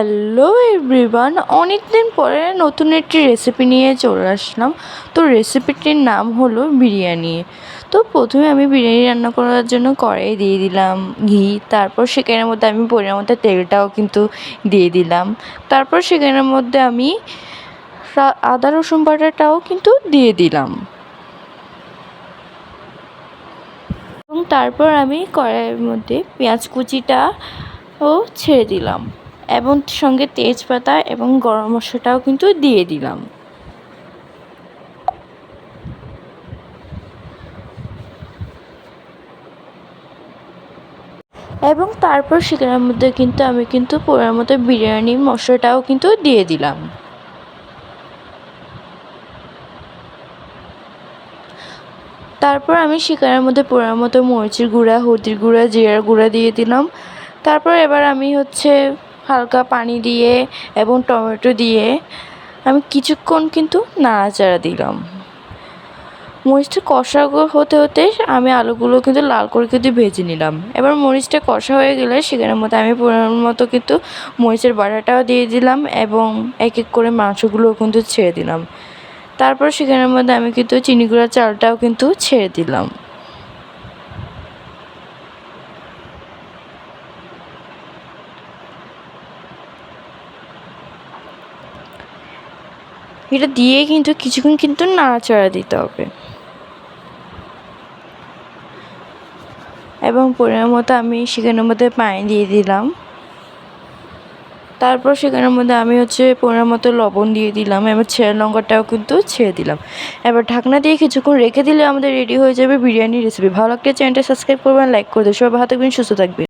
Hello everyone, অনেক দিন পরে নতুন একটি রেসিপি নিয়ে চলে আসলাম। তো রেসিপিটির নাম হলো বিরিয়ানি। তো প্রথমে আমি বিরিয়ানি রান্না করার জন্য কড়াই দিয়ে দিলাম ঘি, তারপর সেখানের মধ্যে আমি পরিমাণ মতো তেলটাও কিন্তু দিয়ে দিলাম। তারপর সেখানের মধ্যে আমি আদা রসুন বাটাটাও কিন্তু দিয়ে দিলাম এবং তারপর আমি কড়াইয়ের মধ্যে পেঁয়াজ কুচিটাও ছেড়ে দিলাম এবং সঙ্গে তেজপাতা এবং গরম মশলাটাও কিন্তু দিয়ে দিলাম। এবং তারপর সেখানের মধ্যে কিন্তু আমি পরিমাণ মতো বিরিয়ানির মশলাটাও কিন্তু দিয়ে দিলাম। তারপর আমি সেখানের মধ্যে পরিমাণ মতো মরিচের গুঁড়া, হলদির গুঁড়া, জিরার গুঁড়া দিয়ে দিলাম। তারপর এবার আমি হালকা পানি দিয়ে এবং টমেটো দিয়ে আমি কিছুক্ষণ কিন্তু নাড়াচাড়া দিলাম। মরিচটা কষা হতে হতে আমি আলুগুলো কিন্তু লাল করে কিন্তু ভেজে নিলাম। এবার মরিচটা কষা হয়ে গেলে সেখানের মধ্যে আমি পরিমাণ মতো কিন্তু মরিচের বাটাটাও দিয়ে দিলাম এবং এক এক করে মাংসগুলোও কিন্তু ছেড়ে দিলাম। তারপর সেখানের মধ্যে আমি কিন্তু চিনি গুঁড়া চালটাও কিন্তু ছেড়ে দিলাম। এটা দিয়ে কিন্তু কিছুক্ষণ কিন্তু নাড়াচাড়া দিতে হবে এবং পরিমাণ মতো আমি সেখানের মধ্যে পানি দিয়ে দিলাম। তারপর সেখানের মধ্যে আমি পরিমাণ মতো লবণ দিয়ে দিলাম, এবার ছেঁড়া লঙ্কাটাও কিন্তু ছেড়ে দিলাম। এবার ঢাকনা দিয়ে কিছুক্ষণ রেখে দিলে আমাদের রেডি হয়ে যাবে বিরিয়ানি রেসিপি। ভালো লাগলে চ্যানেলটা সাবস্ক্রাইব করবেন, লাইক করে দেবেন। সবাই ভালো থাকবেন, সুস্থ থাকবেন।